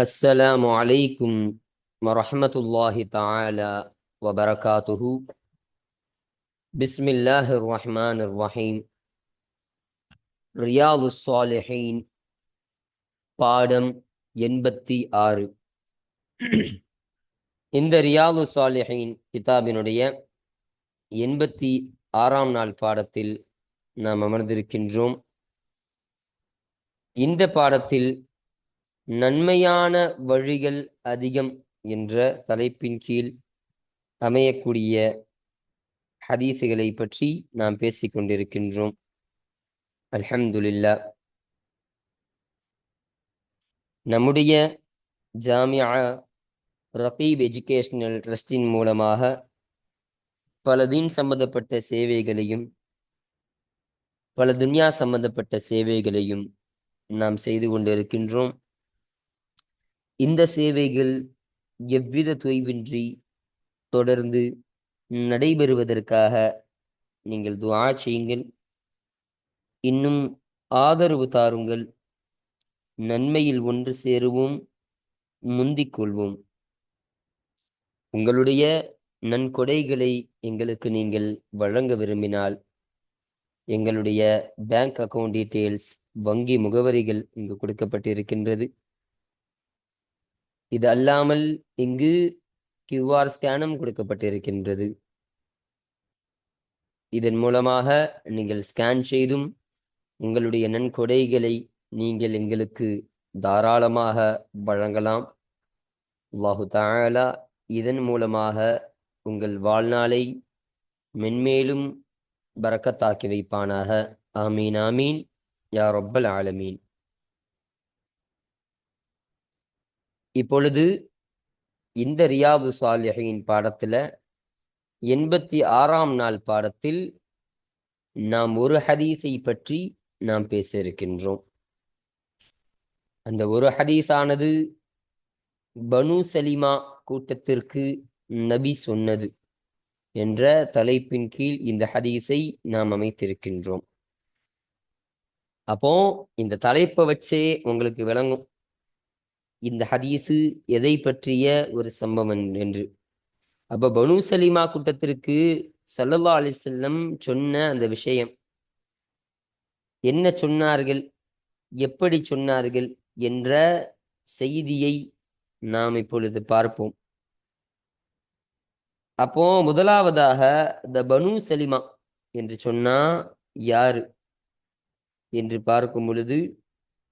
السلام عليكم ورحمة الله تعالى وبركاته. بسم الله الرحمن الرحيم. رياض الصالحين பாடம் 86. இந்த ரியாது சாலிஹீன் கிதாபினுடைய 86ஆம் நாள் பாடத்தில் நாம் அமர்ந்திருக்கின்றோம். இந்த பாடத்தில் நன்மையான வழிகள் அதிகம் என்ற தலைப்பின் கீழ் அமையக்கூடிய ஹதீஸுகளை பற்றி நாம் பேசிக் கொண்டிருக்கின்றோம். அல்ஹம்துலில்லாஹ். நம்முடைய ஜாமியா ரகீப் எஜுகேஷனல் ட்ரஸ்டின் மூலமாக பல தீன் சம்பந்தப்பட்ட சேவைகளையும் பல துன்யா சம்பந்தப்பட்ட சேவைகளையும் நாம் செய்து கொண்டிருக்கின்றோம். இந்த சேவைகள் எவ்வித தொய்வின்றி தொடர்ந்து நடைபெறுவதற்காக நீங்கள் துஆ செய்யுங்கள், இன்னும் ஆதரவு தாருங்கள். நன்மையில் ஒன்று சேருவோம், முந்திக் கொள்வோம். உங்களுடைய நன்கொடைகளை எங்களுக்கு நீங்கள் வழங்க விரும்பினால் எங்களுடைய பேங்க் அக்கவுண்ட் டீட்டெயில்ஸ், வங்கி முகவரிகள் இங்கு கொடுக்கப்பட்டிருக்கின்றது. இது அல்லாமல் இங்கு கியூஆர் ஸ்கேனும் கொடுக்கப்பட்டிருக்கின்றது. இதன் மூலமாக நீங்கள் ஸ்கேன் செய்தும் உங்களுடைய நன்கொடைகளை நீங்கள் எங்களுக்கு தாராளமாக வழங்கலாம். அல்லாஹு தஆலா இதன் மூலமாக உங்கள் வாழ்நாளை மென்மேலும் பரக்கத்தாக்கி வைப்பானாக. ஆமீன் ஆமீன் யா ரப்பல் ஆலமீன். இப்பொழுது இந்த ரியாது சாலிஹீன் பாடத்துல 86ஆம் நாள் பாடத்தில் நாம் ஒரு ஹதீஸை பற்றி நாம் பேச இருக்கின்றோம். அந்த ஒரு ஹதீஸானது பனு சலிமா கூட்டத்திற்கு நபி சொன்னது என்ற தலைப்பின் கீழ் இந்த ஹதீஸை நாம் அமைத்திருக்கின்றோம். அப்போ இந்த தலைப்பை வச்சே உங்களுக்கு விளங்கும் இந்த ஹதீஸு எதை பற்றிய ஒரு சம்பவம் என்று. அப்ப பனு சலிமா கூட்டத்திற்கு ஸல்லல்லாஹு அலைஹி வஸல்லம் சொன்ன அந்த விஷயம் என்ன சொன்னார்கள், எப்படி சொன்னார்கள் என்ற செய்தியை நாம் இப்பொழுது பார்ப்போம். அப்போ முதலாவதாக இந்த பனு சலிமா என்று சொன்னா யாரு என்று பார்க்கும் பொழுது,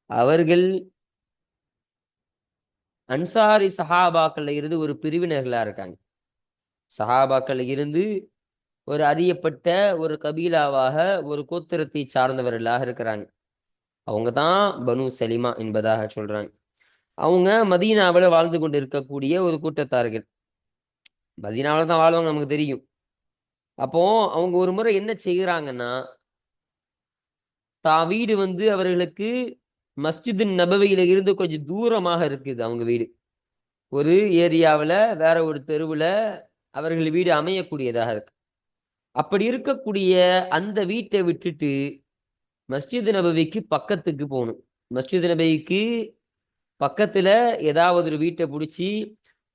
அவர்கள் அன்சாரி சஹாபாக்கள்ல இருந்து ஒரு பிரிவினர்களா இருக்காங்க. சஹாபாக்கள் இருந்து ஒரு அறியப்பட்ட ஒரு கபீலாவாக, ஒரு கோத்திரத்தை சார்ந்தவர்களாக இருக்கிறாங்க. அவங்க தான் பனு சலிமா என்பதாக சொல்றாங்க. அவங்க மதீனாவில் வாழ்ந்து கொண்டு இருக்கக்கூடிய ஒரு கூட்டத்தார்கள். மதீனாவில் தான் வாழ்வாங்க, நமக்கு தெரியும். அப்போ அவங்க ஒரு முறை என்ன செய்கிறாங்கன்னா, தான் வீடு அவர்களுக்கு மஸ்ஜிது நபவியில இருந்து கொஞ்சம் தூரமாக இருக்குது. அவங்க வீடு ஒரு ஏரியாவில், வேற ஒரு தெருவில் அவர்கள் வீடு அமையக்கூடியதாக இருக்கு. அப்படி இருக்கக்கூடிய அந்த வீட்டை விட்டுட்டு மஸ்ஜித் நபவிக்கு பக்கத்துக்கு போகணும். மஸ்ஜித் நபவிக்கு பக்கத்துல ஏதாவது ஒரு வீட்டை பிடிச்சி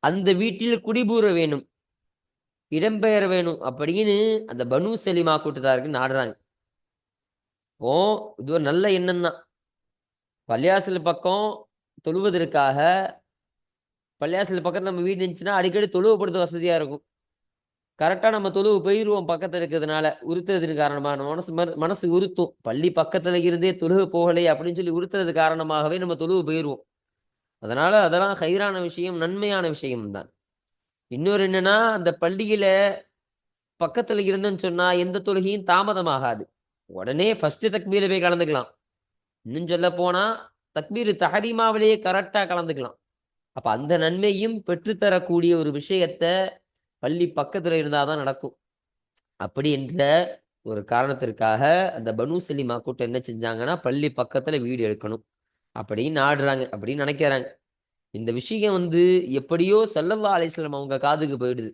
அந்த வீட்டில் குடிபூர வேணும், இடம்பெயர வேணும் அப்படின்னு அந்த பனு சலிமா கூட்டத்தாருக்கு நாடுறாங்க. ஓ, இது ஒரு நல்ல எண்ணம் தான். பள்ளியாசல் பக்கம் தொழுவதற்காக, பள்ளியாசல் பக்கத்துல நம்ம வீடு இருந்துச்சுன்னா அடிக்கடி தொழுவப்படுத்த வசதியா இருக்கும். கரெக்டா நம்ம தொழுவு போயிருவோம் பக்கத்துல இருக்கிறதுனால, உறுத்துறதுக்கு காரணமா நம்ம மனசு உறுத்தும். பள்ளி பக்கத்துல இருந்தே தொழுவு போகலை அப்படின்னு சொல்லி உறுத்துறது காரணமாகவே நம்ம தொழுவு போயிருவோம். அதனால அதெல்லாம் ஹைரான விஷயம், நன்மையான விஷயம் தான். இன்னொரு என்னன்னா, அந்த பள்ளியில பக்கத்துல இருந்தேன்னு சொன்னா எந்த தொழுகையும் தாமதமாகாது. உடனே ஃபர்ஸ்ட் தக்பீர போய் கலந்துக்கலாம். இன்னும் சொல்ல போனா தக்பீர் தஹரீமாவிலேயே கரெக்டா கலந்துக்கலாம். அப்ப அந்த நன்மையும் பெற்றுத்தரக்கூடிய ஒரு விஷயத்த பள்ளி பக்கத்துல இருந்தாதான் நடக்கும். அப்படி என்ற ஒரு காரணத்திற்காக அந்த பனு சலிமா கூட்டம் என்ன செஞ்சாங்கன்னா, பள்ளி பக்கத்துல வீடு எடுக்கணும் அப்படின்னு நாடுறாங்க, அப்படின்னு நினைக்கிறாங்க. இந்த விஷயம் எப்படியோ ஸல்லல்லாஹு அலைஹி வஸல்லம் அவங்க காதுக்கு போயிடுது.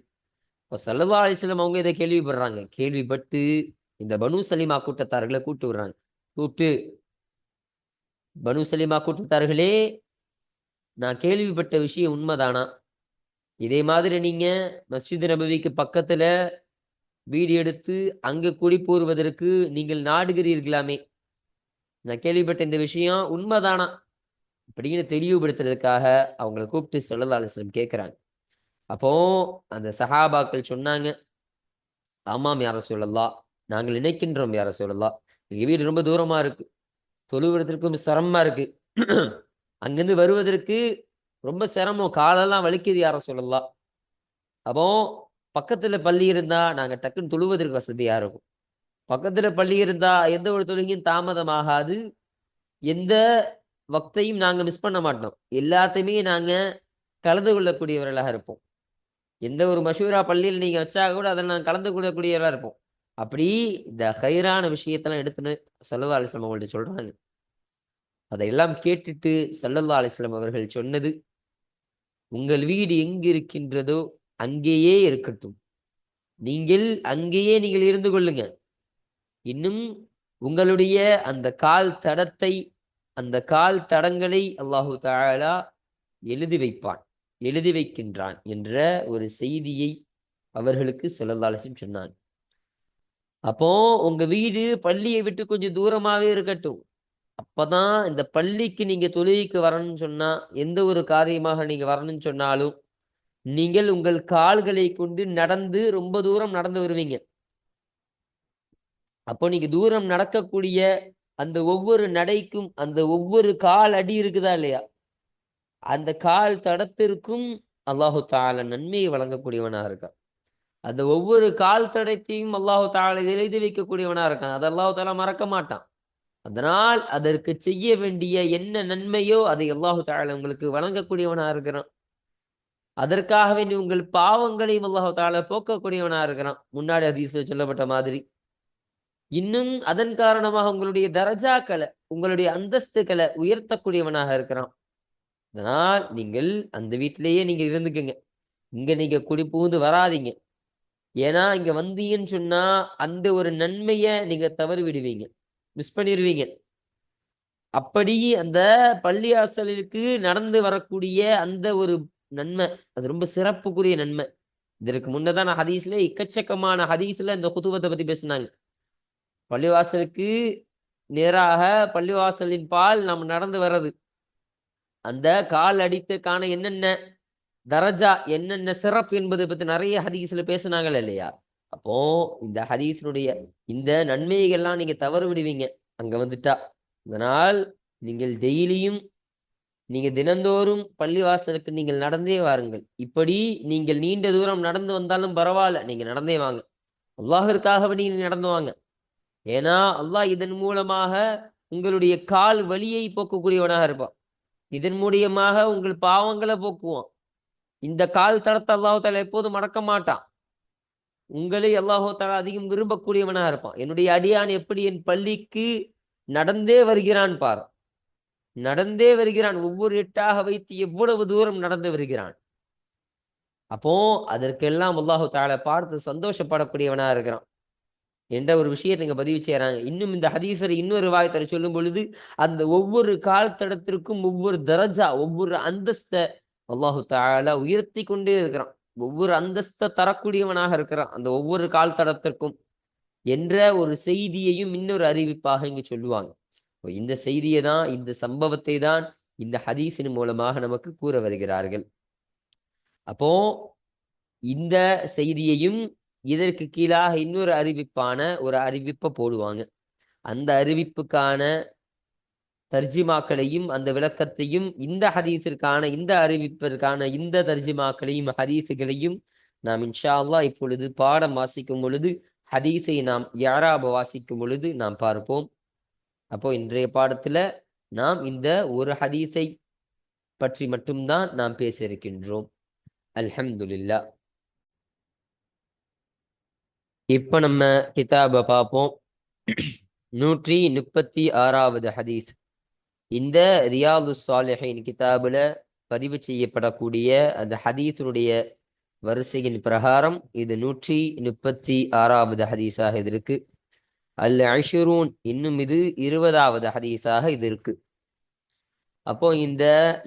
இப்போ ஸல்லல்லாஹு அலைஹி வஸல்லம் அவங்க இதை கேள்விப்படுறாங்க. கேள்விப்பட்டு இந்த பனு சலிமா கூட்டத்தார்களை கூப்பிட்டு விடுறாங்க. கூப்பிட்டு, பனு சலிமா கூட்டத்தார்களே, நான் கேள்விப்பட்ட விஷயம் உண்மைதானா? இதே மாதிரி நீங்க மஸ்ஜித் நபவிக்கு பக்கத்துல வீடு எடுத்து அங்க குடிபோருவதற்கு நீங்கள் நாடுகிறீர்களாமே, நான் கேள்விப்பட்ட இந்த விஷயம் உண்மைதானா அப்படின்னு தெளிவுபடுத்துறதுக்காக அவங்கள கூப்பிட்டு ஸல்லல்லாஹு அலைஹி வஸல்லம் கேட்கிறாங்க. அப்போ அந்த சஹாபாக்கள் சொன்னாங்க, ஆமாம் யா ரசூலல்லாஹ், நாங்கள் நினைக்கின்றோம் யா ரசூலல்லாஹ், எங்க வீடு ரொம்ப தூரமா இருக்கு, தொழுவதற்கும் சிரமமா இருக்கு, அங்கிருந்து வருவதற்கு ரொம்ப சிரமம், காலெல்லாம் வலிக்குது யா ரசூலல்லாஹ். அப்போ பக்கத்துல பள்ளி இருந்தா நாங்க டக்குன்னு தொழுவதற்கு வசதியா இருக்கும். பக்கத்துல பள்ளி இருந்தா எந்த ஒரு தொழுகையும் தாமதமாகாது. எந்த வக்தையும் நாங்க மிஸ் பண்ண மாட்டோம். எல்லாத்தையுமே நாங்க கலந்து கொள்ளக்கூடியவர்களாக இருப்போம். எந்த ஒரு மஷூரா பள்ளியில நீங்க வச்சா கூட அதில நாங்க கலந்து கொள்ளக்கூடியவர்களா இருப்போம். அப்படி இந்த ஹைரான விஷயத்தெல்லாம் எடுத்துன்னு ஸல்லல்லாஹு அலைஹி வஸல்லம் அவங்கள்ட்ட சொல்றாங்க. அதையெல்லாம் கேட்டுட்டு ஸல்லல்லாஹு அலைஹி வஸல்லம் அவர்கள் சொன்னது, "உங்கள் வீடு எங்கு இருக்கின்றதோ அங்கேயே இருக்கட்டும். நீங்கள் அங்கேயே நீங்கள் இருந்து கொள்ளுங்க. இன்னும் உங்களுடைய அந்த கால் தடத்தை, அந்த கால் தடங்களை அல்லாஹு தஆலா எழுதி வைப்பான். எழுதி வைக்கின்றான்" என்ற ஒரு செய்தியை அவர்களுக்கு ஸல்லல்லாஹு அலைஹி வஸல்லம் சொன்னாங்க. அப்போ உங்க வீடு பள்ளியை விட்டு கொஞ்சம் தூரமாவே இருக்கட்டும். அப்பதான் இந்த பள்ளிக்கு நீங்க தொழுகைக்கு வரணும்னு சொன்னா, எந்த ஒரு காரியமாக நீங்க வரணும்னு சொன்னாலும், நீங்கள் உங்கள் கால்களை கொண்டு நடந்து ரொம்ப தூரம் நடந்து வருவீங்க. அப்போ நீங்க தூரம் நடக்கக்கூடிய அந்த ஒவ்வொரு நடைக்கும், அந்த ஒவ்வொரு கால் அடி இருக்குதா இல்லையா? அந்த கால் தடத்திற்கும் அல்லாஹு தஆலா நன்மையை வழங்கக்கூடியவனா இருக்கான். அந்த ஒவ்வொரு கால் தடத்தையும் அல்லாஹு தஆலா எழுதி வைக்கக்கூடியவனா இருக்கான். அத அல்லாஹு தஆலா மறக்க மாட்டான். அதனால் அதற்கு செய்ய வேண்டிய என்ன நன்மையோ அதை அல்லாஹு தஆலா உங்களுக்கு வழங்கக்கூடியவனா இருக்கிறான். அதற்காக வேண்டி உங்கள் பாவங்களையும் அல்லாஹு தஆலா போக்கக்கூடியவனா இருக்கிறான். முன்னாடி ஹதீஸ்ல சொல்லப்பட்ட மாதிரி. இன்னும் அதன் காரணமாக உங்களுடைய தரஜாக்கள, உங்களுடைய அந்தஸ்துகள உயர்த்தக்கூடியவனாக இருக்கிறான். அதனால் நீங்கள் அந்த வீட்டிலேயே நீங்க இருந்துக்குங்க. இங்க நீங்க குடிபுகுந்து வராதீங்க. ஏன்னா, இங்க வந்தீங்கன்னு சொன்னா, அந்த ஒரு நன்மைய நீங்க தவற விடுவீங்க. மிஸ் பண்ணிருவீங்க. அப்படி அந்த பள்ளிவாசலுக்கு நடந்து வரக்கூடிய அந்த ஒரு நன்மை, அது ரொம்ப சிறப்புக்குரிய நன்மை. இதற்கு முன்னதான ஹதீஸ்ல எக்கச்சக்கமான ஹதீஸ்ல இந்த குதுவத்த பத்தி பேசுனாங்க. பள்ளிவாசலுக்கு நேராக பள்ளிவாசலின் பால் நம்ம நடந்து வர்றது. அந்த கால் அடித்தற்கான என்னென்ன தரஜா, என்னென்ன சிறப்பு என்பதை பத்தி நெறைய ஹதீஸ்ல பேசுனாங்கல்ல இல்லையா? அப்போ இந்த ஹதீஸினுடைய இந்த நன்மைகள்லாம் நீங்க தவற விடுவீங்க, அங்க வந்துட்டா. அதனால் நீங்கள் டெய்லியும், நீங்க தினந்தோறும் பள்ளிவாசலுக்கு நீங்கள் நடந்தே வாருங்கள். இப்படி நீங்கள் நீண்ட தூரம் நடந்து வந்தாலும் பரவால்ல, நீங்க நடந்தே வாங்க. அல்லாஹ்விற்காக நீங்க நடந்து வாங்க. ஏன்னா, அல்லாஹ் இதன் மூலமாக உங்களுடைய கால் வலியை போக்கக்கூடியவனாக இருப்பான். இதன் மூலியமாக உங்கள் பாவங்கள போக்குவான். இந்த கால் தடத்த அல்லாஹ் தஆலா எப்போதும் மறக்க மாட்டான். உங்களை அல்லாஹ் தஆலா அதிகம் விரும்பக்கூடியவனா இருப்பான். என்னுடைய அடியான் எப்படி என் பள்ளிக்கு நடந்தே வருகிறான் பார். நடந்தே வருகிறான். ஒவ்வொரு எட்டாக வைத்து எவ்வளவு தூரம் நடந்து வருகிறான். அப்போ அதற்கெல்லாம் அல்லாஹ் தஆலா பார்த்து சந்தோஷப்படக்கூடியவனா இருக்கிறான். என்ற ஒரு விஷயத்த இங்க பதிவு செய்றாங்க. இன்னும் இந்த ஹதீஸர் இன்னொரு ரிவாயத்துல சொல்லும் பொழுது, அந்த ஒவ்வொரு கால் தடத்திற்கும் ஒவ்வொரு தரஜா, ஒவ்வொரு அந்தஸ்த அல்லாஹு தஆலா உயர்த்திக் கொண்டே இருக்கிறான். ஒவ்வொரு அந்தஸ்த தரக்கூடியவனாக இருக்கிறான். அந்த ஒவ்வொரு கால் தடத்திற்கும் என்ற ஒரு செய்தியையும் இன்னொரு அறிவிப்பாக இங்கு சொல்லுவாங்க. இப்ப இந்த செய்திய தான், இந்த சம்பவத்தை தான் இந்த ஹதீஸின் மூலமாக நமக்கு கூற வருகிறார்கள். அப்போ இந்த செய்தியையும் இதற்கு கீழாக இன்னொரு அறிவிப்பான ஒரு அறிவிப்ப போடுவாங்க. அந்த அறிவிப்புக்கான தர்ஜிமாக்களையும், அந்த விளக்கத்தையும், இந்த ஹதீஸிற்கான, இந்த அறிவிப்பிற்கான இந்த தர்ஜிமாக்களையும், ஹதீஸுகளையும் நாம் இன்ஷா அல்லாஹ் இப்பொழுது பாடம் வாசிக்கும் பொழுது, ஹதீஸை நாம் இஅராப் வாசிக்கும் பொழுது நாம் பார்ப்போம். அப்போ இன்றைய பாடத்துல நாம் இந்த ஒரு ஹதீஸை பற்றி மட்டும் தான் நாம் பேச இருக்கின்றோம். அல்ஹம்துலில்லாஹ். இப்ப நம்ம கிதாப பார்ப்போம். 136வது ஹதீஸ். இந்த ரியாதுஸ் ஸாலிஹீன் கிதாபுல பதிவு செய்யப்படக்கூடிய அந்த ஹதீஸுடைய வரிசையின் பிரகாரம் இது 136வது ஹதீஸாக இது இருக்கு. அல் அஷ்ரூன், இன்னும் இது 20வது ஹதீஸாக இது இருக்கு. அப்போ இந்த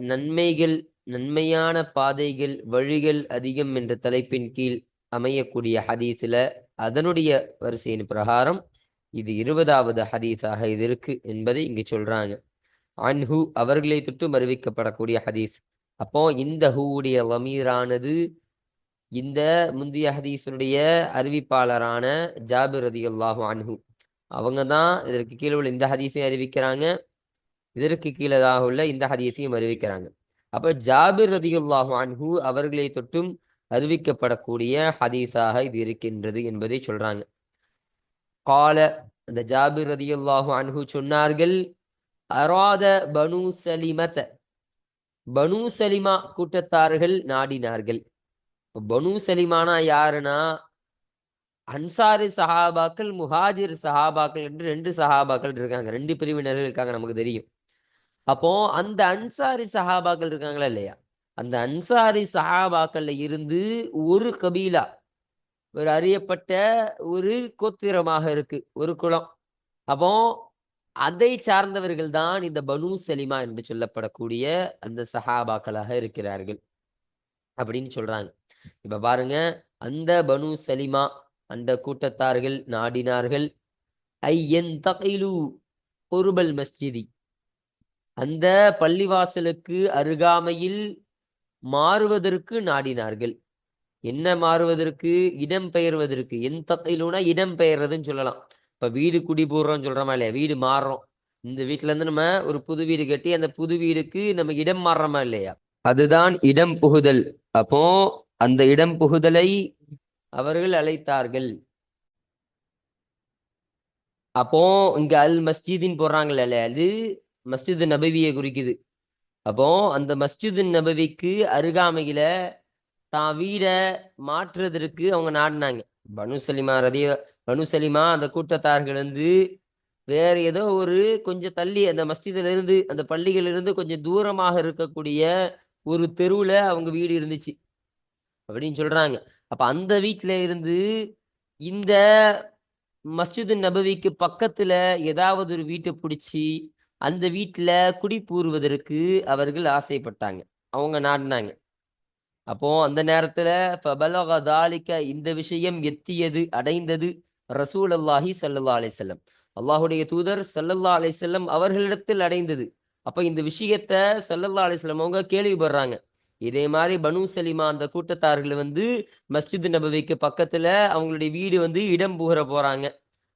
நன்மைகள், நன்மையான பாதைகள், வழிகள் அதிகம் என்ற தலைப்பின் கீழ் அமையக்கூடிய ஹதீஸ்ல அதனுடைய வரிசையின் பிரகாரம் இது 20வது ஹதீஸாக இது இருக்கு என்பதை இங்கு சொல்றாங்க. அன்ஹு அவர்களை தொட்டு அறிவிக்கப்படக்கூடிய ஹதீஸ். அப்போ இந்த ஹூவுடைய லமீரானது இந்த முந்தைய ஹதீஸனுடைய அறிவிப்பாளரான ஜாபிர் ரதியல்லாஹு அன்ஹு அவங்க தான் இதற்கு கீழே உள்ள இந்த ஹதீஸை அறிவிக்கிறாங்க, இதற்கு கீழதாக உள்ள இந்த ஹதீஸையும் அறிவிக்கிறாங்க. அப்ப ஜாபிர் ரதியல்லாஹு அன்ஹு அவர்களை தொட்டும் அறிவிக்கப்படக்கூடிய ஹதீஸாக இது இருக்கின்றது என்பதை சொல்றாங்க. கால அந்த ஜாபிர் ரதியல்லாஹு அன்ஹு சொன்னார்கள், அராத பனு சலிமத, பனு சலிமா கூட்டத்தார்கள் நாடினார்கள். பனு சலிமானா யாருன்னா அன்சாரி சஹாபாக்கள், முஹாஜிர் சஹாபாக்கள் என்று 2 சஹாபாக்கள் இருக்காங்க, 2 பிரிவினர்கள் இருக்காங்க, நமக்கு தெரியும். அப்போ அந்த அன்சாரி சஹாபாக்கள் இருக்காங்களா இல்லையா, அந்த அன்சாரி சஹாபாக்கள்ல இருந்து ஒரு கபீலா, ஒரு அறியப்பட்ட ஒரு கோத்திரமாக இருக்கு, ஒரு குலம். அப்போ அதை சார்ந்தவர்கள் தான் இந்த பனு சலிமா என்று சொல்லப்படக்கூடிய அந்த சஹாபாக்களாக இருக்கிறார்கள் அப்படின்னு சொல்றாங்க. இப்ப பாருங்க, அந்த பனு சலிமா அந்த கூட்டத்தார்கள் நாடினார்கள் ஐயன் தகைலு குர்பல் மஸ்ஜிதி, அந்த பள்ளிவாசலுக்கு அருகாமையில் மாறுவதற்கு நாடினார்கள். என்ன மாறுவதற்கு? இடம் பெயர்வதற்கு. என் தகைலுனா இடம் பெயர்றதுன்னு சொல்லலாம். இப்ப வீடு குடி போடுறோம்னு சொல்றோமா இல்லையா, வீடு மாறுறோம். இந்த வீட்டுல இருந்து நம்ம ஒரு புது வீடு கட்டி அந்த புது வீடுக்கு நம்ம இடம் மாறுறோமா இல்லையா, அதுதான் இடம் புகுதல். அப்போ அந்த இடம் புகுதலை அவர்கள் அழைத்தார்கள். அப்போ இங்க அல் மஸ்ஜிதின் போடுறாங்கல்ல, அது மஸ்ஜித் நபவியை குறிக்குது. அப்போ அந்த மஸ்ஜித் நபவிக்கு அருகாமையில தான் வீடை மாற்றுவதற்கு அவங்க நாடினாங்க. பனு சலிமா பனு சலிமா அந்த கூட்டத்தார்கள் வந்து வேற ஏதோ ஒரு கொஞ்சம் தள்ளி அந்த மஸ்ஜிதுல இருந்து, அந்த பள்ளிகள் இருந்து கொஞ்சம் தூரமாக இருக்கக்கூடிய ஒரு தெருவுல அவங்க வீடு இருந்துச்சு அப்படின்னு சொல்றாங்க. அப்ப அந்த வீட்டுல இருந்து இந்த மஸ்ஜித் நபவிக்கு பக்கத்துல ஏதாவது ஒரு வீட்டை பிடிச்சி அந்த வீட்டுல குடிபூறுவதற்கு அவர்கள் ஆசைப்பட்டாங்க, அவங்க நாடினாங்க. அப்போ அந்த நேரத்துல ஃபபலக தாலிக, இந்த விஷயம் எத்தியது, அடைந்தது ரசூல் அல்லாஹி ஸல்லல்லாஹு அலைஹி வஸல்லம், அல்லாஹுடைய தூதர் ஸல்லல்லாஹு அலைஹி வஸல்லம் அவர்களிடத்தில் அடைந்தது. அப்ப இந்த விஷயத்த ஸல்லல்லாஹு அலைஹி வஸல்லம் அவங்க கேள்விப்படுறாங்க. இதே மாதிரி பனு சலிமா அந்த கூட்டத்தார்கள் வந்து மஸ்ஜித் நபவிக்கு பக்கத்துல அவங்களுடைய வீடு வந்து இடம் புகர போறாங்க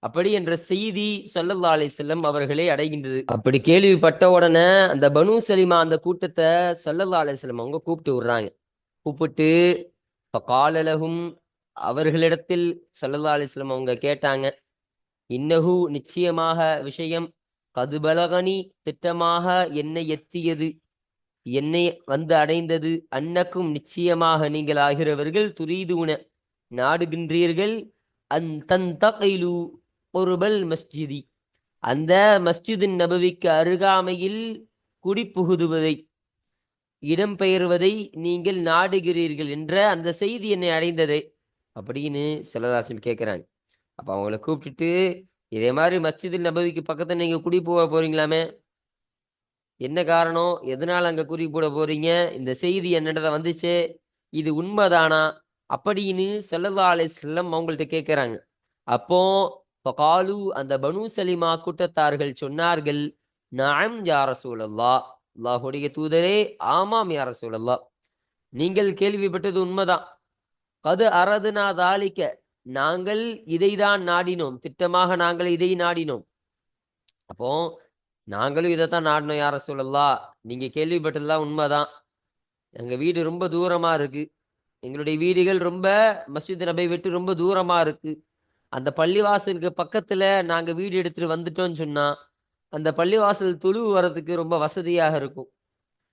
அப்படி என்ற செய்தி ஸல்லல்லாஹு அலைஹி வஸல்லம் அவர்களை அடைகின்றது. அப்படி கேள்விப்பட்ட உடனே அந்த பனு சலிமா அந்த கூட்டத்தை ஸல்லல்லாஹு அலைஹி வஸல்லம் அவங்க கூப்பிட்டு விடுறாங்க. கூப்பிட்டு காலலகும் அவர்களிடத்தில் ஸல்லல்லாஹு அலைஹி வஸல்லம் அவங்க கேட்டாங்க, இன்னஹு நிச்சயமாக விஷயம், கதுபலகனி திட்டமாக என்னை எத்தியது, என்னை வந்து அடைந்தது, அன்னக்கும் நிச்சயமாக நீங்கள் ஆகிறவர்கள், துரீதுன நாடுகின்றீர்கள், தந்தகைலு குர்பல் மஸ்ஜிதி, அந்த மஸ்ஜிதின் நபவிக்கு அருகாமையில் குடிபுகுதுவதை, இடம்பெயர்வதை நீங்கள் நாடுகிறீர்கள் என்ற அந்த செய்தி என்னை அடைந்ததே அப்படின்னு ஸல்லல்லாஹு கேட்குறாங்க. அப்போ அவங்கள கூப்பிட்டுட்டு, இதே மாதிரி மஸ்ஜிதில் நபவிக்கு பக்கத்துல நீங்க குடி போக போறீங்களாமே, என்ன காரணம், எதனால அங்க குடி போட போறீங்க, இந்த செய்தி என்னிடத வந்துச்சு, இது உண்மைதானா அப்படின்னு ஸல்லல்லாஹு அலைஹி வஸல்லம் அவங்கள்ட்ட கேட்குறாங்க. அப்போ காலு அந்த பனு சலிமா கூட்டத்தார்கள் சொன்னார்கள், நஅம் யா ரசூலல்லாஹ், அல்லாஹுடைய தூதரே ஆமாம் யா ரசூலல்லாஹ், நீங்கள் கேள்விப்பட்டது உண்மைதான். கது அரதுனா தாலிக்க, நாங்கள் இதைதான் நாடினோம், திட்டமாக நாங்கள் இதை நாடினோம். அப்போ நாங்களும் இதைத்தான் நாடினோம் யா ரசூலல்லாஹ், நீங்க கேள்விப்பட்டதுலாம் உண்மைதான். எங்க வீடு ரொம்ப தூரமா இருக்கு, எங்களுடைய வீடுகள் ரொம்ப மஸ்ஜித் நபை விட்டு ரொம்ப தூரமா இருக்கு. அந்த பள்ளிவாசலுக்கு பக்கத்துல நாங்க வீடு எடுத்துட்டு வந்துட்டோம்னு சொன்னா அந்த பள்ளிவாசல் தொழுவு வர்றதுக்கு ரொம்ப வசதியாக இருக்கும்.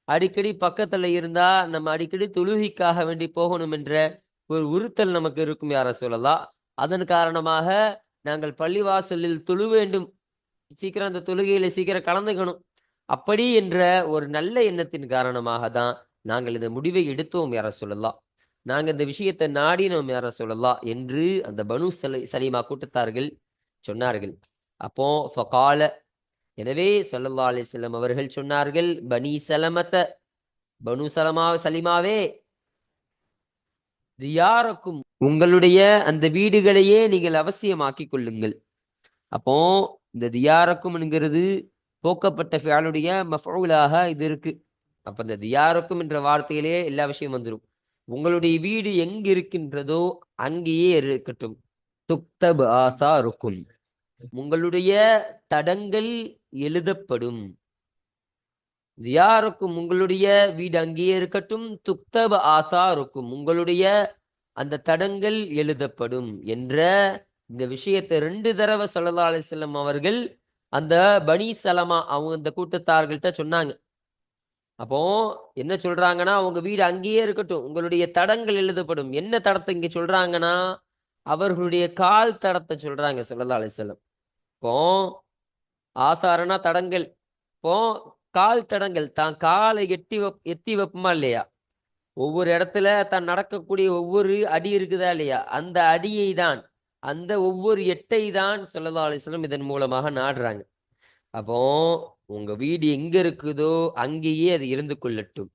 அடிக்கடி பக்கத்துல இருந்தா நம்ம அடிக்கடி தொழுகைக்காக வேண்டி போகணும் என்ற ஒரு உறுத்தல் நமக்கு இருக்கும் யார சொல்லலாம். அதன் காரணமாக நாங்கள் பள்ளிவாசலில் தொழு வேண்டும், சீக்கிரம் அந்த தொழுகையில சீக்கிரம் கலந்துக்கணும், அப்படி என்ற ஒரு நல்ல எண்ணத்தின் காரணமாக தான் நாங்கள் இந்த முடிவை எடுத்தோம் யார சொல்லலாம், நாங்க இந்த விஷயத்தை நாடினோம் யார சொல்லலாம் என்று அந்த பனு சலீமா கூட்டத்தார்கள் சொன்னார்கள். அப்போ ஃபகால எனவே ஸல்லல்லாஹு அலைஹி வஸல்லம் அவர்கள் சொன்னார்கள், பனு சலிமாவே, தியாரக்கும் உங்களுடைய அந்த வீடுகளையே நீங்கள் அவசியமாக்கிக் கொள்ளுங்கள். அப்போ இந்த தியாரக்கும் என்கிறது போக்கப்பட்ட ஃபியாலுடைய மஃஊலாக இது இருக்கு. அப்ப இந்த தியாரக்கும் என்ற வார்த்தையிலே எல்லா விஷயம் வந்துடும். உங்களுடைய வீடு எங்கு இருக்கின்றதோ அங்கேயே இருக்கட்டும். துக்தப் ஆசாருக்கும் உங்களுடைய தடங்கள் எழுதப்படும். தியாருக்கும் உங்களுடைய வீடு அங்கேயே இருக்கட்டும். துக்தப் ஆசாருக்கும் உங்களுடைய அந்த தடங்கள் எழுதப்படும் என்ற இந்த விஷயத்தை 2 தடவை ஸல்லல்லாஹு அலைஹி வஸல்லம் அவர்கள் அந்த பனி சலமா அவங்க இந்த கூட்டத்தார்கள்ட்ட சொன்னாங்க. அப்போ என்ன சொல்றாங்கன்னா, உங்க வீடு அங்கேயே இருக்கட்டும், உங்களுடைய தடங்கள் எழுதப்படும். என்ன தடத்தை இங்க சொல்றாங்கன்னா, அவர்களுடைய கால் தடத்தை சொல்றாங்க ஸல்லல்லாஹு அலைஹி வஸல்லம். இப்போ ஆசாரனா தடங்கள். இப்போ கால் தடங்கள் தான் காலை எத்தி வைப்போமா இல்லையா? ஒவ்வொரு இடத்துல தான் நடக்கக்கூடிய ஒவ்வொரு அடி இருக்குதா இல்லையா? அந்த அடியை தான், அந்த ஒவ்வொரு எட்டை தான் ஸல்லல்லாஹு அலைஹி வஸல்லம் இதன் மூலமாக நாடுறாங்க. அப்போ உங்க வீடு எங்க இருக்குதோ அங்கேயே அது இருந்து கொள்ளட்டும்.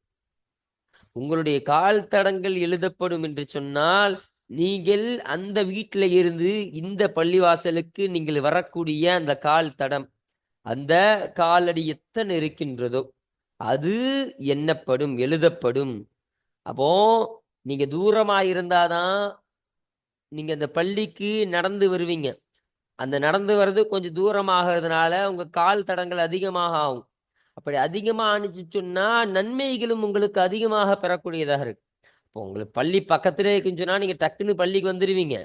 உங்களுடைய கால் தடங்கள் எழுதப்படும் என்று சொன்னால், நீங்கள் அந்த வீட்டில இருந்து இந்த பள்ளிவாசலுக்கு நீங்கள் வரக்கூடிய அந்த கால் தடம், அந்த காலடி எத்தனை இருக்கின்றதோ அது எண்ணப்படும், எழுதப்படும். அப்போ நீங்க தூரமா இருந்தாதான் நீங்க அந்த பள்ளிக்கு நடந்து வருவீங்க. அந்த நடந்து வர்றது கொஞ்சம் தூரமாகறதுனால உங்க கால் தடங்கள் அதிகமாக ஆகும். அப்படி அதிகமா ஆணுச்சு சொன்னா நன்மைகளும் உங்களுக்கு அதிகமாக பெறக்கூடியதாக இருக்கு. இப்போ உங்களுக்கு பள்ளி பக்கத்திலே இருக்குன்னு சொன்னா நீங்க டக்குன்னு பள்ளிக்கு வந்துருவீங்க.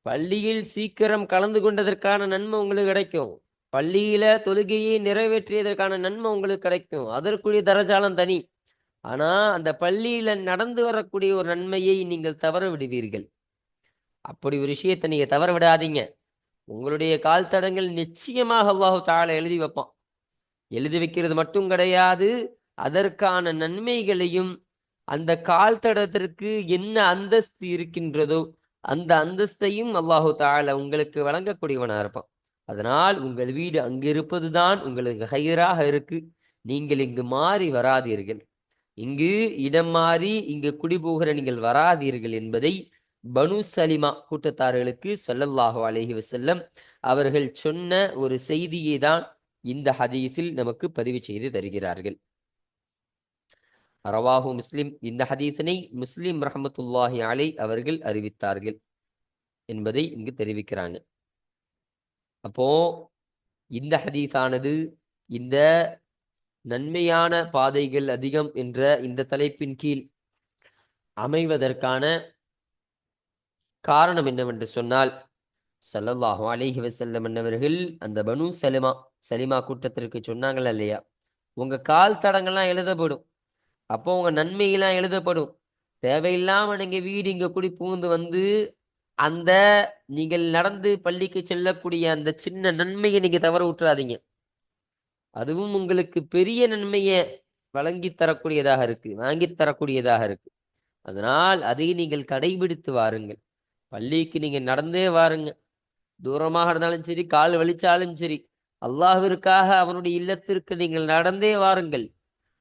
பள்ளியில் சீக்கிரம் கலந்து கொண்டதற்கான நன்மை உங்களுக்கு கிடைக்கும். பள்ளியில தொழுகையை நிறைவேற்றியதற்கான நன்மை உங்களுக்கு கிடைக்கும். அதற்குரிய தரஜாலம் தனி. ஆனா அந்த பள்ளியில நடந்து வரக்கூடிய ஒரு நன்மையை நீங்கள் தவற விடுவீர்கள். அப்படி ஒரு விஷயத்தை நீங்க தவற விடாதீங்க. உங்களுடைய கால் தடங்கள் நிச்சயமாக அல்லாஹு தஆலா எழுதி வைப்பான். எழுதி வைக்கிறது மட்டும் கிடையாது, அதற்கான நன்மைகளையும் அந்த கால் தடத்திற்கு என்ன அந்தஸ்து இருக்கின்றதோ அந்த அந்தஸ்தையும் அல்லாஹு தஆலா உங்களுக்கு வழங்கக்கூடியவனா இருப்பான். அதனால் உங்கள் வீடு அங்கு இருப்பதுதான் உங்களுக்கு ஹைராக இருக்கு. நீங்கள் இங்கு மாறி வராதீர்கள். இங்கு இடம் மாறி இங்கு குடிபோகிற நீங்கள் வராதீர்கள் என்பதை பனு சலிமா கூட்டத்தார்களுக்கு ஸல்லல்லாஹு அலைஹி வஸல்லம் அவர்கள் சொன்ன ஒரு செய்தியை தான் இந்த ஹதீஸில் நமக்கு பதிவு செய்து தருகிறார்கள். ரவாஹு முஸ்லிம், இந்த ஹதீஸினை முஸ்லிம் ரஹ்மத்துல்லாஹி அலை அவர்கள் அறிவித்தார்கள் என்பதை இங்கு தெரிவிக்கிறாங்க. அப்போ இந்த ஹதீஸானது இந்த நன்மையான பாதைகள் அதிகம் என்ற இந்த தலைப்பின் கீழ் அமைவதற்கான காரணம் என்னவென்று சொன்னால், ஸல்லல்லாஹு அலைஹி வஸல்லம் அன்னவர்கள் அந்த பனு சலிமா கூட்டத்திற்கு சொன்னாங்களா இல்லையா? உங்க கால் தடங்கள்லாம் எழுதப்படும். அப்போ உங்க நன்மையெல்லாம் எழுதப்படும். தேவையில்லாம நீங்க வீடு இங்க குடி புகுந்து வந்து அந்த நீங்கள் நடந்து பள்ளிக்கு செல்லக்கூடிய அந்த சின்ன நன்மையை நீங்க தவற விட்டுறாதீங்க. அதுவும் உங்களுக்கு பெரிய நன்மைய வழங்கித் தரக்கூடியதாக இருக்கு, வாங்கித் தரக்கூடியதாக இருக்கு. அதனால் அதை நீங்கள் கடைபிடித்து வாருங்கள். பள்ளிக்கு நீங்க நடந்தே வாருங்க. தூரமாக இருந்தாலும் சரி, கால் வலிச்சாலும் சரி, அல்லாஹ்விற்காக அவனுடைய இல்லத்திற்கு நீங்கள் நடந்தே வாருங்கள்.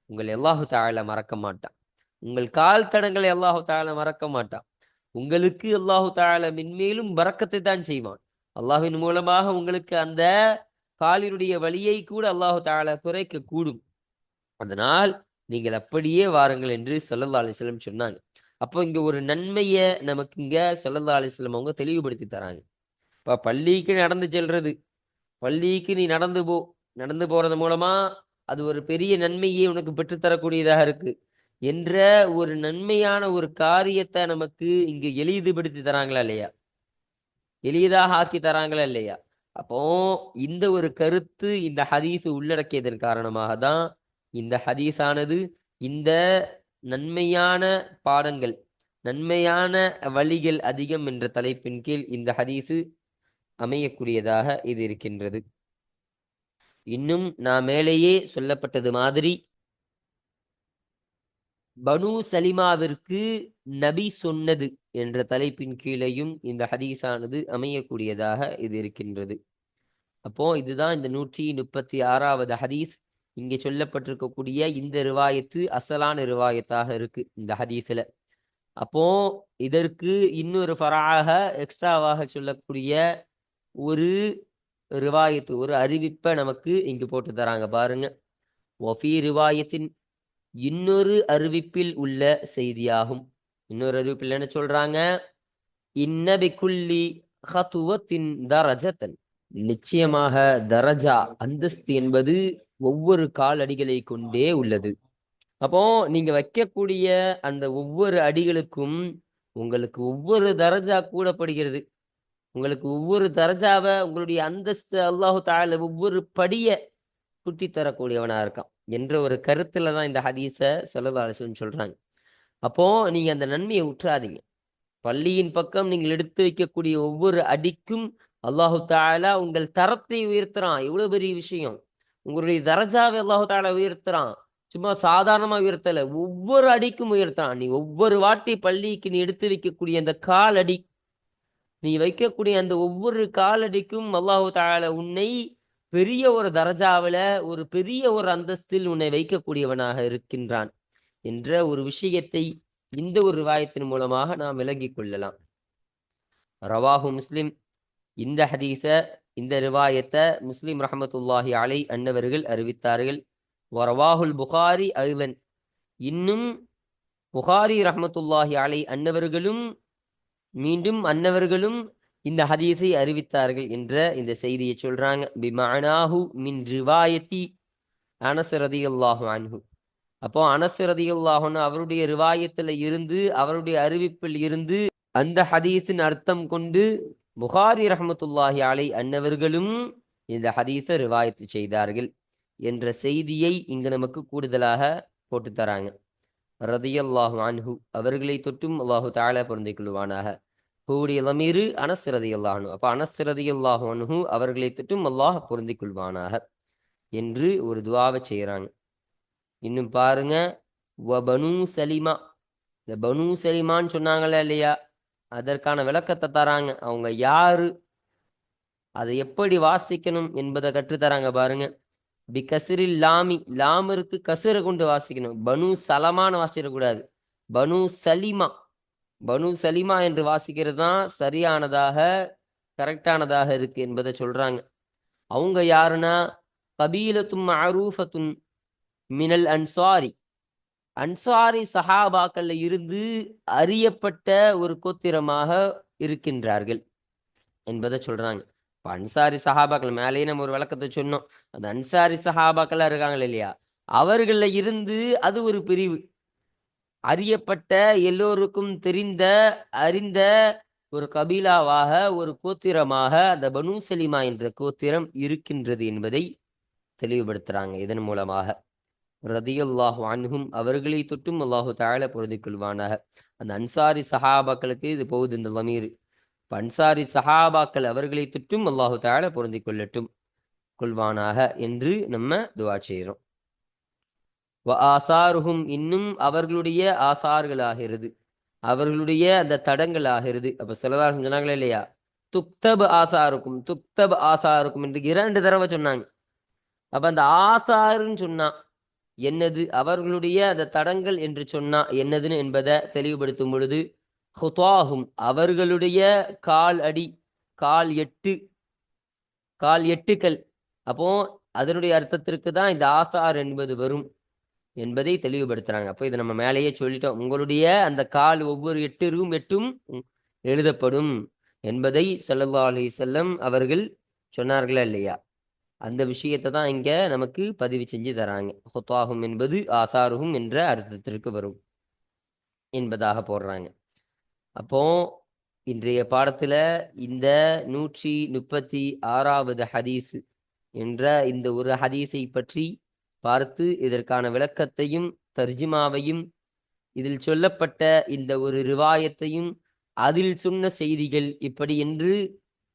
உங்களை அல்லாஹு தஆலா மறக்க மாட்டான். உங்கள் கால் தடங்களை அல்லாஹு தஆலா மறக்க மாட்டான். உங்களுக்கு அல்லாஹு தஆலா மென்மேலும் பரக்கத்தை தான் செய்வான். அல்லாஹ்வின் மூலமாக உங்களுக்கு அந்த காலினுடைய வலியை கூட அல்லாஹு தஆலா குறைக்க கூடும். அதனால் நீங்கள் அப்படியே வாருங்கள் என்று ஸல்லல்லாஹு அலைஹி வஸல்லம் சொன்னாங்க. அப்போ இங்க ஒரு நன்மைய நமக்கு இங்க ஸல்லல்லாஹு அலைஹி வஸல்லம் அவங்க தெளிவுபடுத்தி தராங்க. இப்ப பள்ளிக்கு நடந்து செல்றது, பள்ளிக்கு நீ நடந்து போ. நடந்து போறது மூலமா அது ஒரு பெரிய நன்மையை உனக்கு பெற்றுத்தரக்கூடியதாக இருக்கு என்ற ஒரு நன்மையான ஒரு காரியத்தை நமக்கு இங்கு எளிதுபடுத்தி தராங்களா இல்லையா? எளிதாக ஆக்கி தராங்களா இல்லையா? அப்போ இந்த ஒரு கருத்து இந்த ஹதீஸ் உள்ளடக்கியதன் காரணமாக தான் இந்த ஹதீஸானது இந்த நன்மையான பாடங்கள், நன்மையான வழிகள் அதிகம் என்ற தலைப்பின் கீழ் இந்த ஹதீஸு அமையக்கூடியதாக இது இருக்கின்றது. இன்னும் நான் மேலேயே சொல்லப்பட்டது மாதிரி பனு சலிமாவிற்கு நபி சொன்னது என்ற தலைப்பின் கீழையும் இந்த ஹதீஸானது அமையக்கூடியதாக இது இருக்கின்றது. அப்போ இதுதான் இந்த 136வது ஹதீஸ். இங்கே சொல்லப்பட்டிருக்கக்கூடிய இந்த ரிவாயத்து அசலான ரிவாயத்தாக இருக்கு இந்த ஹதீஸ்ல. அப்போ இதற்கு இன்னொரு ஃபராக எக்ஸ்ட்ராவாக சொல்லக்கூடிய ஒரு ரிவாயத்து, ஒரு அறிவிப்பை நமக்கு இங்கு போட்டு தராங்க பாருங்க. ஒஃபி ரிவாயத்தின் இன்னொரு அறிவிப்பில் உள்ள செய்தியாகும். இன்னொரு அறிவிப்பில் என்ன சொல்றாங்க? இன்னபிகுல்லி ஹதுவத்தின் தரஜத்தன், நிச்சயமாக தரஜா அந்தஸ்து என்பது ஒவ்வொரு காலடிகளை கொண்டே உள்ளது. அப்போ நீங்க வைக்கக்கூடிய அந்த ஒவ்வொரு அடிகளுக்கும் உங்களுக்கு ஒவ்வொரு தரஜா கூடப்படுகிறது. உங்களுக்கு ஒவ்வொரு தரஜாவை, உங்களுடைய அந்தஸ்து அல்லாஹு தஆலா ஒவ்வொரு படிய குட்டி தரக்கூடியவனா இருக்கான் என்ற ஒரு கருத்துல தான் இந்த ஹதீஸ ஸல்லல்லாஹு அலைஹி வஸல்லம் சொல்றாங்க. அப்போ நீங்க அந்த நன்மையை உற்றாதீங்க. பள்ளியின் பக்கம் நீங்கள் எடுத்து வைக்கக்கூடிய ஒவ்வொரு அடிக்கும் அல்லாஹு தஆலா உங்கள் தரத்தை உயர்த்துறான். எவ்வளவு பெரிய விஷயம்! உங்களுடைய தரஜாவை அல்லாஹு தஆலா உயர்த்துறான். சும்மா சாதாரணமா உயர்த்தல, ஒவ்வொரு அடிக்கும் உயர்த்துறான். நீ ஒவ்வொரு வாட்டி பள்ளிக்கு நீ எடுத்து வைக்கக்கூடிய அந்த காலடி, நீ வைக்கக்கூடிய அந்த ஒவ்வொரு காலடிக்கும் அல்லாஹு தஆலா உன்னை பெரிய ஒரு தரஜாவில, ஒரு பெரிய ஒரு அந்தஸ்தில் உன்னை வைக்கக்கூடியவனாக இருக்கின்றான் என்ற ஒரு விஷயத்தை இந்த ஒரு ரிவாயத்தின் மூலமாக நாம் விளங்கிக் கொள்ளலாம். ரவாஹு முஸ்லிம், இந்த ஹதீஸ, இந்த ரிவாயத்த முஸ்லிம் ரஹமத்துல்லாஹி அலை அன்னவர்கள் அறிவித்தார்கள். வரவாஹுல் புகாரி ஐலன், இன்னும் புகாரி ரஹமத்துல்லாஹி அலை அன்னவர்களும் மீண்டும் அன்னவர்களும் இந்த ஹதீஸை அறிவித்தார்கள் என்ற இந்த செய்தியை சொல்றாங்க. பிமஅனாஹு மின் ரிவாயத்தி அனஸ் ரலியல்லாஹு அன்ஹு. அப்போ அனஸ் ரலியல்லாஹு அன்ஹு அவருடைய ரிவாயத்துல இருந்து, அவருடைய அறிவிப்பில் இருந்து அந்த ஹதீஸின் அர்த்தம் கொண்டு புகாரி ரஹமத்துல்லாஹி அலை அன்னவர்களும் இந்த ஹதீஸை ரிவாயத்து செய்தார்கள் என்ற செய்தியை இங்கு நமக்கு கூடுதலாக போட்டு தராங்க. ரதியல்லாஹு அன்ஹு அவர்களை தொட்டும் அல்லாஹு தஆலா பொருந்திக் கொள்வானாக. கூடிய லமீரு அனஸ் ரதியல்லாஹு அன்ஹு. அப்ப அனஸ் ரதியல்லாஹு அன்ஹு அவர்களை தொட்டும் அல்லாஹ் பொருந்திக் கொள்வானாக என்று ஒரு துஆவை செய்யறாங்க. இன்னும் பாருங்க, வ பனு சலிமா, இந்த பனு சலிமான்னு சொன்னாங்களா இல்லையா, அதற்கான விளக்கத்தை தராங்க. அவங்க யாரு, அதை எப்படி வாசிக்கணும் என்பதை கற்றுத்தராங்க பாருங்க. பி கசிரில் லாமி, லாமிற்கு கசிரை கொண்டு வாசிக்கணும். பனு சலமான்னு வாசிடக்கூடாது, பனு சலிமா. பனு சலிமா என்று வாசிக்கிறது தான் சரியானதாக, கரெக்டானதாக இருக்கு என்பதை சொல்றாங்க. அவங்க யாருன்னா, கபீலத்தும் மஅரூஃபத்துன் மினல் அன்சாரி, அன்சாரி சஹாபாக்கள்ல இருந்து அறியப்பட்ட ஒரு கோத்திரமாக இருக்கின்றார்கள் என்பதை சொல்றாங்க. இப்ப அன்சாரி சஹாபாக்கள் மேலேயே நம்ம ஒரு விளக்கத்தை சொன்னோம். அந்த அன்சாரி சஹாபாக்கள் இருக்காங்க இல்லையா, அவர்கள இருந்து அது ஒரு பிரிவு, அறியப்பட்ட எல்லோருக்கும் தெரிந்த அறிந்த ஒரு கபீலாவாக, ஒரு கோத்திரமாக அந்த பனு சலிமா என்ற கோத்திரம் இருக்கின்றது என்பதை தெளிவுபடுத்துறாங்க இதன் மூலமாக. ரதியல்லாஹு அன்ஹும் அவர்களை தொட்டும் அல்லாஹு தஆலா பொருந்திக் கொள்வானாக. அந்த அன்சாரி சஹாபாக்களுக்கு இது போகுது இந்த லமீர். அன்சாரி சஹாபாக்கள் அவர்களை தொட்டும் அல்லாஹு தஆலா பொருந்திக் கொள்வானாக என்று நம்ம துஆ செய்கிறோம். வ ஆசாருஹும், இன்னும் அவர்களுடைய ஆசார்களாகிறது, அவர்களுடைய அந்த தடங்கள் ஆகிறது. அப்ப சிலதார் சொன்னாங்களே இல்லையா, துக்தப் ஆசாருக்கும், துக்தப் ஆசாருக்கும் என்று 2 தடவை சொன்னாங்க. அப்ப அந்த ஆசாருன்னு சொன்னா என்னது, அவர்களுடைய அந்த தடங்கள் என்று சொன்னா என்னதுன்னு என்பதை தெளிவுபடுத்தும் பொழுது, ஹுதாஹும் அவர்களுடைய கால் அடி, கால் எட்டுக்கள். அப்போ அதனுடைய அர்த்தத்திற்கு தான் இந்த ஆசார் என்பது வரும் என்பதை தெளிவுபடுத்துறாங்க. அப்போ இதை நம்ம மேலேயே சொல்லிட்டோம். உங்களுடைய அந்த கால் ஒவ்வொரு 8ம் எழுதப்படும் என்பதை ஸல்லல்லாஹு அலைஹி வஸல்லம் அவர்கள் சொன்னார்களா இல்லையா, அந்த விஷயத்தை தான் இங்க நமக்கு பதிவு செஞ்சு தராங்க. ஹுத்தாஹும் என்பது ஆசாருஹும் என்ற அர்த்தத்திற்கு வரும் என்பதாக போடுறாங்க. அப்போ இன்றைய பாடத்துல இந்த 136வது ஹதீஸ் என்ற இந்த ஒரு ஹதீஸை பற்றி பார்த்து இதற்கான விளக்கத்தையும் தர்ஜுமாவையும், இதில் சொல்லப்பட்ட இந்த ஒரு ரிவாயத்தையும், அதில் சொன்ன செய்திகள் இப்படி என்று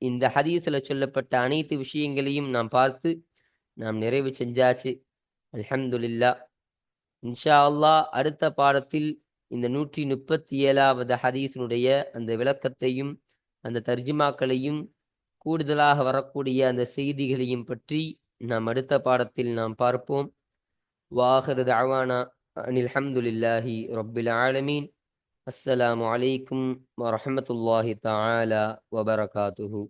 இந்த ஹதீஸில் சொல்லப்பட்ட அனைத்து விஷயங்களையும் நாம் பார்த்து நாம் நிறைவு செஞ்சாச்சு. அல்ஹம்துலில்லாஹ். இன்ஷா அல்லாஹ் அடுத்த பாடத்தில் இந்த 137வது ஹதீஸினுடைய அந்த விளக்கத்தையும் அந்த தர்ஜுமாக்களையும் கூடுதலாக வரக்கூடிய அந்த செய்திகளையும் பற்றி நாம் அடுத்த பாடத்தில் நாம் பார்ப்போம். வாஹிரு தஅவானா அனில் ஹம்துலில்லாஹி ரப்பில் ஆலமீன். அஸ்ஸலாமு அலைக்கும் வரஹ்மத்துல்லாஹி தஆலா வபரகாத்துஹு.